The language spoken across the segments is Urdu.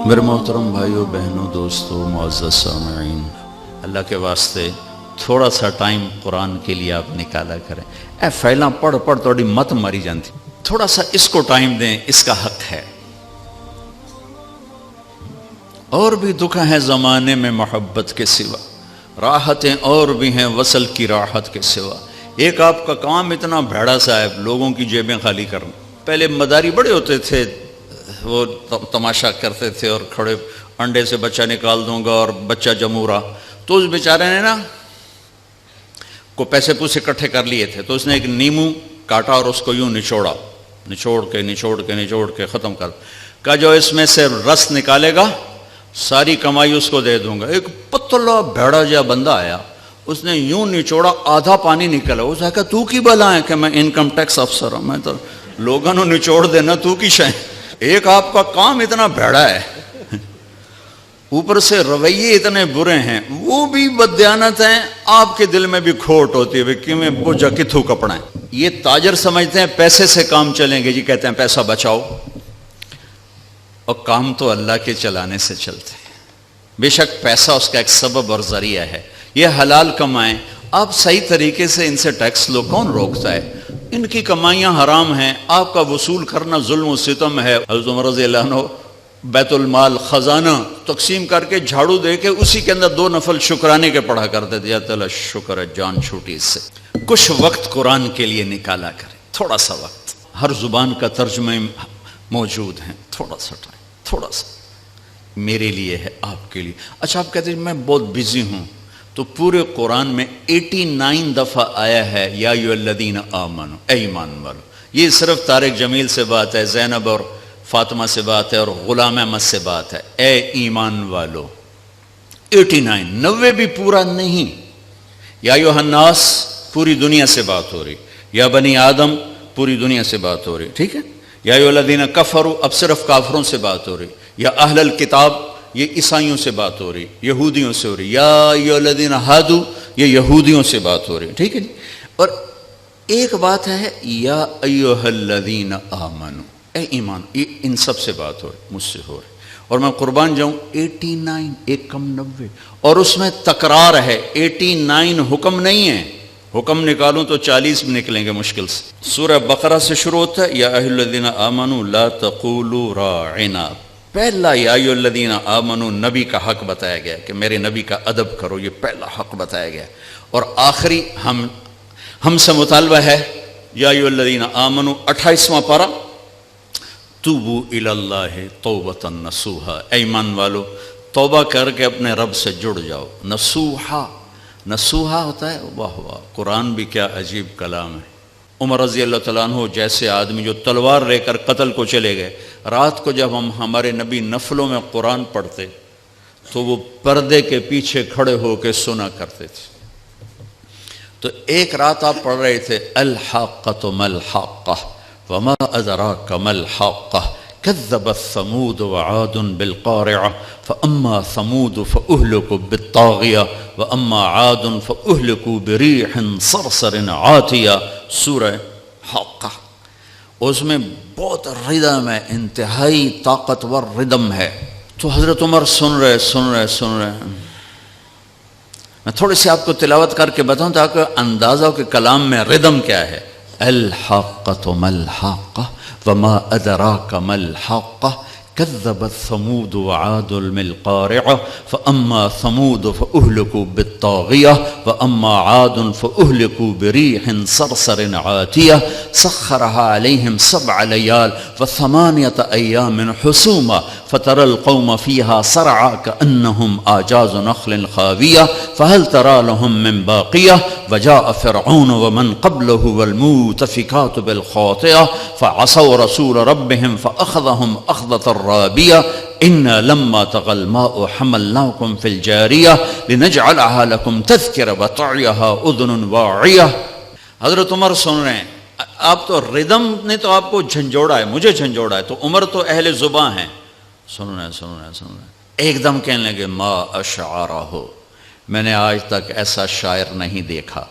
میرے محترم بھائیوں بہنوں دوستوں معزز سامعین، اللہ کے واسطے تھوڑا سا ٹائم قرآن کے لیے آپ نکالا کریں۔ اے فیلاں پڑھ پڑھ توڑی مت ماری جانتی، تھوڑا سا اس کو ٹائم دیں، اس کا حق ہے۔ اور بھی دکھ ہیں زمانے میں محبت کے سوا، راحتیں اور بھی ہیں وصل کی راحت کے سوا۔ ایک آپ کا کام اتنا بھیڑا سا ہے، لوگوں کی جیبیں خالی کرنا۔ پہلے مداری بڑے ہوتے تھے، وہ تماشا کرتے تھے اور کھڑے انڈے سے بچہ نکال دوں گا اور بچہ جمورا، تو اس بیچارے نے نا کو پیسے پوسے اکٹھے کر لیے تھے، تو اس نے ایک نیمو کاٹا اور اس کو یوں نچوڑا، نچوڑ کے ختم کر کہا جو اس میں سے رس نکالے گا ساری کمائی اس کو دے دوں گا۔ ایک پتلا بھیڑا جا بندہ آیا، اس نے یوں نچوڑا، آدھا پانی نکلا۔ اس نے کہا تو کی بلا ہے کہ میں انکم ٹیکس افسر ہوں، میں تو لوگوں نے نچوڑ دینا، تو کی شے۔ ایک آپ کا کام اتنا بھیڑا ہے، اوپر سے رویے اتنے برے ہیں، وہ بھی بددیانت ہیں، آپ کے دل میں بھی کھوٹ ہوتی ہے کہ میں بوجھا کتھو کپڑا ہے۔ یہ تاجر سمجھتے ہیں پیسے سے کام چلیں گے، جی کہتے ہیں پیسہ بچاؤ، اور کام تو اللہ کے چلانے سے چلتے ہیں۔ بے شک پیسہ اس کا ایک سبب اور ذریعہ ہے، یہ حلال کمائیں، آپ صحیح طریقے سے ان سے ٹیکس لو، کون روکتا ہے؟ ان کی کمائیاں حرام ہیں، آپ کا وصول کرنا ظلم و ستم ہے۔ حضرت عمر رضی اللہ عنہ بیت المال خزانہ تقسیم کر کے جھاڑو دے کے اسی کے اندر 2 نفل شکرانے کے پڑھا کرتے تھے، یا تعالیٰ شکر ہے جان چھوٹی اس سے۔ کچھ وقت قرآن کے لیے نکالا کریں، تھوڑا سا وقت، ہر زبان کا ترجمہ موجود ہیں، تھوڑا سا ٹائم، تھوڑا سا میرے لیے ہے، آپ کے لیے۔ اچھا آپ کہتے ہیں میں بہت بزی ہوں، تو پورے قرآن میں 89 دفعہ آیا ہے یا ایھا الذین آمنوا، اے ایمان والو۔ یہ صرف طارق جمیل سے بات ہے، زینب اور فاطمہ سے بات ہے، اور غلام احمد سے بات ہے، اے ایمان والو۔ 89، 90 بھی پورا نہیں۔ یا ایھا الناس پوری دنیا سے بات ہو رہی، یا بنی آدم پوری دنیا سے بات ہو رہی، ٹھیک ہے۔ یا ایھا الذین کفروا اب صرف کافروں سے بات ہو رہی، یا اہل الکتاب یہ عیسائیوں سے بات ہو رہی، یہودیوں سے ہو رہی، یا ایھا الذین ھادوا یہ یہودیوں سے بات ہو رہی، ٹھیک ہے جی۔ اور ایک بات ہے یا ایھا الذین آمنوا، اے ایمان، یہ ان سب سے بات ہو رہی، مجھ سے ہو رہی۔ اور میں قربان جاؤں 89 ایک کم 90، اور اس میں تکرار ہے، 89 حکم نہیں ہے، حکم نکالوں تو 40 بھی نکلیں گے مشکل سے۔ سورہ بقرہ سے شروع ہوتا ہے یا ایھا الذین آمنوا لا تقولوا راعنا، پہلا یا ایھا الذین آمنوا نبی کا حق بتایا گیا کہ میرے نبی کا ادب کرو، یہ پہلا حق بتایا گیا، اور آخری ہم سے مطالبہ ہے یا ایھا الذین آمنوا 28واں پارہ توبوا الی اللہ توبۃ نصوحا، اے ایمان والو توبہ کر کے اپنے رب سے جڑ جاؤ۔ نصوحا، نصوحا ہوتا ہے، واہ واہ، قرآن بھی کیا عجیب کلام ہے۔ عمر رضی اللہ تعالیٰ عنہ جیسے آدمی جو تلوار لے کر قتل کو چلے گئے، رات کو جب ہمارے نبی نفلوں میں قرآن پڑھتے تو وہ پردے کے پیچھے کھڑے ہو کے سنا کرتے تھے۔ تو ایک رات آپ پڑھ رہے تھے الحاقۃ ما الحاقۃ وما ادراک ما الحاقۃ کذبت ثمود وعاد بالقارعہ فاما ثمود فاہلکوا بالطاغیہ واما عاد فاہلکوا بریح صرصر عاتیہ، سورہ حاقہ۔ اس میں بہت ردم ہے، انتہائی طاقتور ردم ہے۔ تو حضرت عمر سن رہے۔ میں تھوڑی سی آپ کو تلاوت کر کے بتاؤں تاکہ اندازہ ہو کہ کلام میں ردم کیا ہے۔ الحاقۃ ما الحاقۃ وما ادراک ما الحاقۃ كذبت ثمود وعاد بالقارعة فأما ثمود فأهلكوا بالطاغية وأما عاد فأهلكوا بريح صرصر عاتية سخرها عليهم 7 ليال و8 أيام حسوما فترى القوم فيها صرعى كأنهم أعجاز نخل خاوية فهل ترى لهم من باقية وجاء فرعون ومن قبله والمؤتفكات بالخاطئة فعصوا رسول ربهم فأخذهم أخذة رابية إنا لما طغى الماء حملناكم في الجارية لنجعلها لكم تذكرة وتعيها أذن واعية۔ حضرت عمر سن رہے ہیں، آپ تو ردم نے تو آپ کو جھنجھوڑا ہے، مجھے جھنجھوڑا ہے، تو عمر تو اہل زباں ہیں، سن رہے ہیں۔ ایک دم کہنے لگے ما اشعرہ، میں نے آج تک ایسا شاعر نہیں دیکھا۔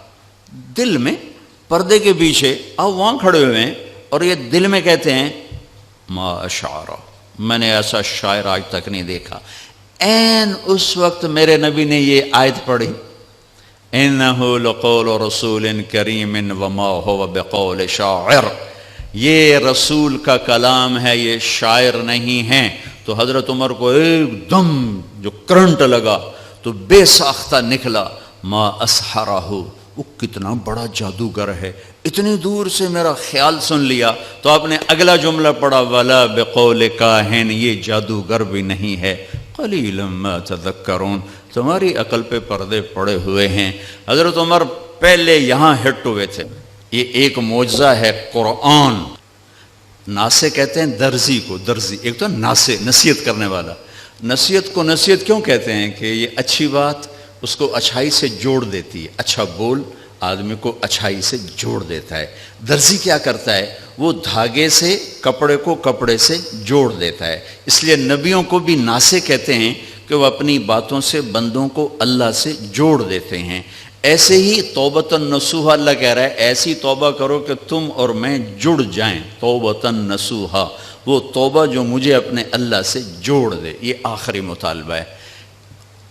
دل میں پردے کے پیچھے آپ وہاں کھڑے ہوئے ہیں اور یہ دل میں کہتے ہیں ما اشعرہ، میں نے ایسا شاعر آج تک نہیں دیکھا۔ این اس وقت میرے نبی نے یہ آیت پڑھی، اِنَّهُ لَقَوْلُ رَسُولٍ كَرِيمٍ وَمَا هُوَ بِقَوْلِ شَاعِرٍ، یہ رسول کا کلام ہے، یہ شاعر نہیں ہیں۔ تو حضرت عمر کو ایک دم جو کرنٹ لگا تو بے ساختہ نکلا، ما اسحرہ، وہ کتنا بڑا جادوگر ہے، اتنی دور سے میرا خیال سن لیا۔ تو آپ نے اگلا جملہ پڑھا، ولا بقول کاہن، یہ جادوگر بھی نہیں ہے، قلیلا ما تذکرون، تمہاری عقل پہ پردے پڑے ہوئے ہیں۔ حضرت عمر پہلے یہاں ہٹ ہوئے تھے۔ یہ ایک معجزہ ہے قرآن۔ ناسے کہتے ہیں درزی کو، درزی ایک تو ناسے، نصیحت کرنے والا۔ نصیحت کو نصیحت کیوں کہتے ہیں؟ کہ یہ اچھی بات اس کو اچھائی سے جوڑ دیتی ہے، اچھا بول آدمی کو اچھائی سے جوڑ دیتا ہے۔ درزی کیا کرتا ہے؟ وہ دھاگے سے کپڑے کو کپڑے سے جوڑ دیتا ہے۔ اس لیے نبیوں کو بھی ناسے کہتے ہیں کہ وہ اپنی باتوں سے بندوں کو اللہ سے جوڑ دیتے ہیں۔ ایسے ہی توبۃ نصوحا، اللہ کہہ رہا ہے ایسی توبہ کرو کہ تم اور میں جڑ جائیں، توبۃ نصوحا، وہ توبہ جو مجھے اپنے اللہ سے جوڑ دے۔ یہ آخری مطالبہ ہے۔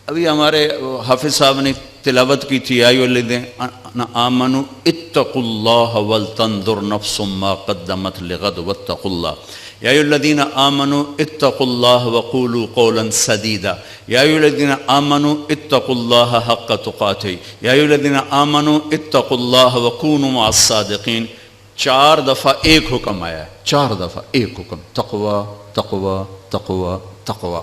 ابھی ہمارے حافظ صاحب نے تلاوت کی تھی، یا ایھا الذین آمنوا اتقوا اللہ ولتنظر نفس ما قدمت لغد واتقوا اللہ، یا ایھا الذین آمنوا اتقوا اللہ وقولوا قولا سدیدا، یا ایھا الذین آمنوا اتقوا اللہ حق تقاته، یا ایھا الذین آمنوا اتقوا اللہ وکونوا مع الصادقین۔ 4 دفعہ ایک حکم آیا ہے، 4 دفعہ ایک حکم، تقوی تقوی تقوی تقوی۔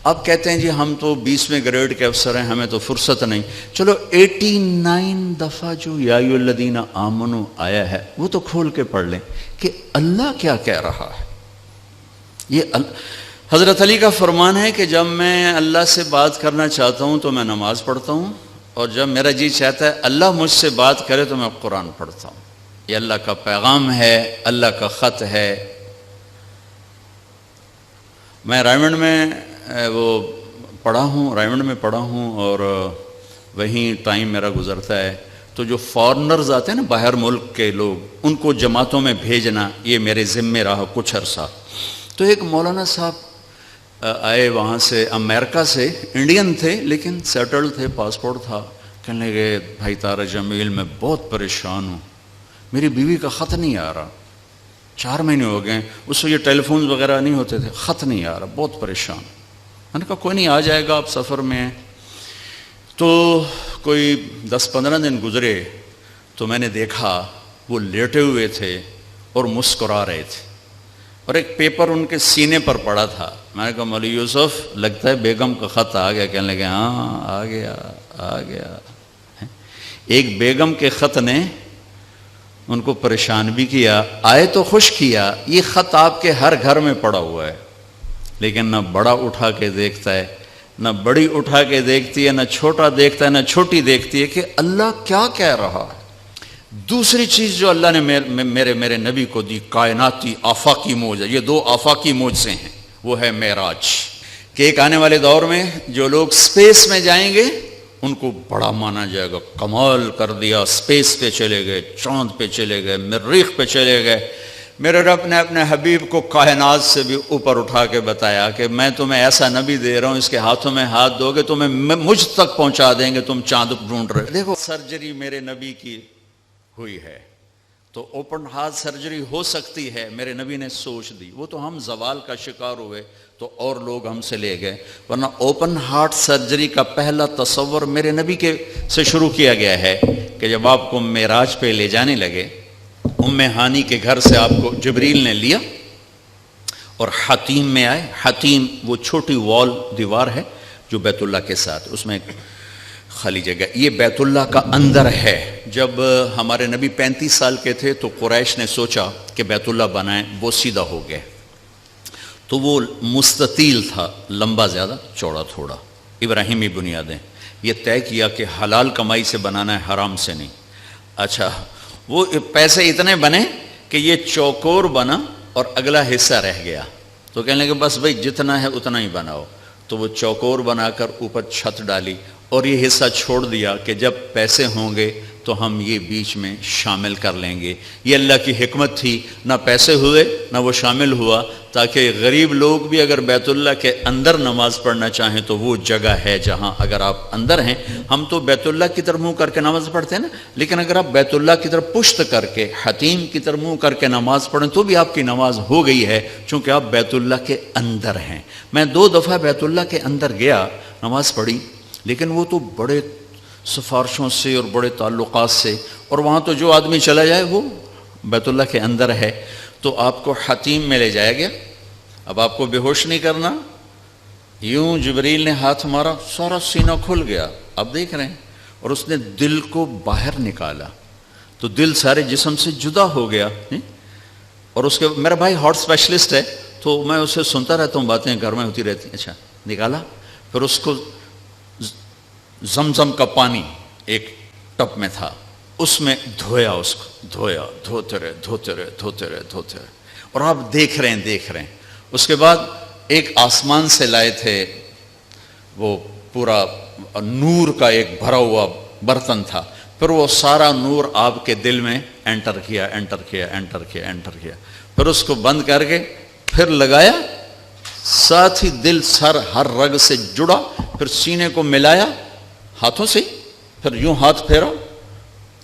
اب کہتے ہیں جی ہم تو 20ویں گریڈ کے افسر ہیں، ہمیں تو فرصت نہیں۔ چلو 89 دفعہ جو یا ایھا الذین آمنوا آیا ہے وہ تو کھول کے پڑھ لیں کہ اللہ کیا کہہ رہا ہے۔ یہ حضرت علی کا فرمان ہے کہ جب میں اللہ سے بات کرنا چاہتا ہوں تو میں نماز پڑھتا ہوں، اور جب میرا جی چاہتا ہے اللہ مجھ سے بات کرے تو میں قرآن پڑھتا ہوں۔ یہ اللہ کا پیغام ہے، اللہ کا خط ہے۔ میں رائمنڈ میں وہ پڑھا ہوں، رائمنڈ میں پڑھا ہوں، اور وہیں ٹائم میرا گزرتا ہے۔ تو جو فارنرز آتے ہیں نا، باہر ملک کے لوگ، ان کو جماعتوں میں بھیجنا یہ میرے ذمے رہا کچھ عرصہ۔ تو ایک مولانا صاحب آئے وہاں سے، امریکہ سے، انڈین تھے لیکن سیٹلڈ تھے، پاسپورٹ تھا۔ کہنے لگے بھائی طارق جمیل میں بہت پریشان ہوں، میری بیوی کا خط نہیں آ رہا، 4 مہینے ہو گئے، اس وقت یہ ٹیلی فونز وغیرہ نہیں ہوتے تھے، خط نہیں آ رہا، بہت پریشان۔ میں نے کہا کوئی نہیں، آ جائے گا، آپ سفر میں ہیں۔ تو کوئی 10-15 دن گزرے تو میں نے دیکھا وہ لیٹے ہوئے تھے اور مسکرا رہے تھے، اور ایک پیپر ان کے سینے پر پڑا تھا۔ میں نے کہا مولوی یوسف لگتا ہے بیگم کا خط آ گیا۔ کہنے لگے ہاں آ گیا آ گیا۔ ایک بیگم کے خط نے ان کو پریشان بھی کیا، آئے تو خوش کیا۔ یہ خط آپ کے ہر گھر میں پڑا ہوا ہے، لیکن نہ بڑا اٹھا کے دیکھتا ہے، نہ بڑی اٹھا کے دیکھتی ہے، نہ چھوٹا دیکھتا ہے، نہ چھوٹی دیکھتی ہے کہ اللہ کیا کہہ رہا ہے۔ دوسری چیز جو اللہ نے میرے نبی کو دی، کائناتی آفاقی معجزہ، یہ 2 آفاقی معجزے ہیں، وہ ہے معراج، کہ ایک آنے والے دور میں جو لوگ سپیس میں جائیں گے ان کو بڑا مانا جائے گا، کمال کر دیا، سپیس پہ چلے گئے، چاند پہ چلے گئے، مریخ پہ چلے گئے۔ میرے رب نے اپنے حبیب کو کائنات سے بھی اوپر اٹھا کے بتایا کہ میں تمہیں ایسا نبی دے رہا ہوں، اس کے ہاتھوں میں ہاتھ دو گے تمہیں مجھ تک پہنچا دیں گے، تم چاند ڈھونڈ رہے۔ دیکھو سرجری میرے نبی کی ہوئی ہے تو اوپن ہارٹ سرجری ہو سکتی ہے، میرے نبی نے سوچ دی، وہ تو ہم زوال کا شکار ہوئے تو اور لوگ ہم سے لے گئے، ورنہ اوپن ہارٹ سرجری کا پہلا تصور میرے نبی کے سے شروع کیا گیا ہے کہ جب آپ کو معراج پہ لے جانے لگے، ام ہانی کے گھر سے آپ کو جبریل نے لیا اور حتیم میں آئے۔ حتیم وہ چھوٹی وال دیوار ہے جو بیت اللہ کے ساتھ، اس میں خالی جگہ، یہ بیت اللہ کا اندر ہے۔ جب ہمارے نبی 35 سال کے تھے تو قریش نے سوچا کہ بیت اللہ بنائیں، وہ سیدھا ہو گئے تو وہ مستطیل تھا، لمبا زیادہ چوڑا تھوڑا، ابراہیمی بنیادیں، یہ طے کیا کہ حلال کمائی سے بنانا ہے، حرام سے نہیں۔ اچھا وہ پیسے اتنے بنے کہ یہ چوکور بنا اور اگلا حصہ رہ گیا، تو کہنے لگے بس بھائی جتنا ہے اتنا ہی بناؤ، تو وہ چوکور بنا کر اوپر چھت ڈالی اور یہ حصہ چھوڑ دیا کہ جب پیسے ہوں گے تو ہم یہ بیچ میں شامل کر لیں گے. یہ اللہ کی حکمت تھی، نہ پیسے ہوئے نہ وہ شامل ہوا، تاکہ غریب لوگ بھی اگر بیت اللہ کے اندر نماز پڑھنا چاہیں تو وہ جگہ ہے جہاں اگر آپ اندر ہیں. ہم تو بیت اللہ کی طرف منہ کر کے نماز پڑھتے ہیں نا، لیکن اگر آپ بیت اللہ کی طرف پشت کر کے حتیم کی طرف منہ کر کے نماز پڑھیں تو بھی آپ کی نماز ہو گئی ہے، چونکہ آپ بیت اللہ کے اندر ہیں. میں 2 دفعہ بیت اللہ کے اندر گیا، نماز پڑھی، لیکن وہ تو بڑے سفارشوں سے اور بڑے تعلقات سے، اور وہاں تو جو آدمی چلا جائے وہ بیت اللہ کے اندر ہے. تو آپ کو حتیم میں لے جایا گیا. اب آپ کو بے ہوش نہیں کرنا، یوں جبریل نے ہاتھ مارا، سارا سینہ کھل گیا. اب دیکھ رہے ہیں، اور اس نے دل کو باہر نکالا تو دل سارے جسم سے جدا ہو گیا. اور اس کے میرا بھائی ہارٹ اسپیشلسٹ ہے تو میں اسے سنتا رہتا ہوں، باتیں گھر میں ہوتی رہتی ہیں. اچھا نکالا، پھر اس کو زمزم کا پانی ایک ٹب میں تھا، اس میں دھویا، اس کو دھویا، دھوتے رہے. اور آپ دیکھ رہے ہیں. اس کے بعد ایک آسمان سے لائے تھے، وہ پورا نور کا ایک بھرا ہوا برتن تھا. پھر وہ سارا نور آپ کے دل میں انٹر کیا. پھر اس کو بند کر کے پھر لگایا، ساتھ ہی دل سر ہر رگ سے جڑا. پھر سینے کو ملایا ہاتھوں سے، پھر یوں ہاتھ پھیرا.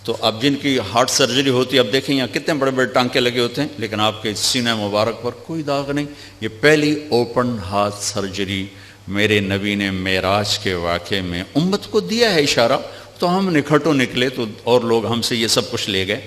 تو اب جن کی ہارٹ سرجری ہوتی ہے، اب دیکھیں یہاں کتنے بڑے بڑے ٹانکے لگے ہوتے ہیں، لیکن آپ کے سینہ مبارک پر کوئی داغ نہیں. یہ پہلی اوپن ہارٹ سرجری میرے نبی نے معراج کے واقعے میں امت کو دیا ہے اشارہ. تو ہم نکھٹوں نکلے تو اور لوگ ہم سے یہ سب کچھ لے گئے.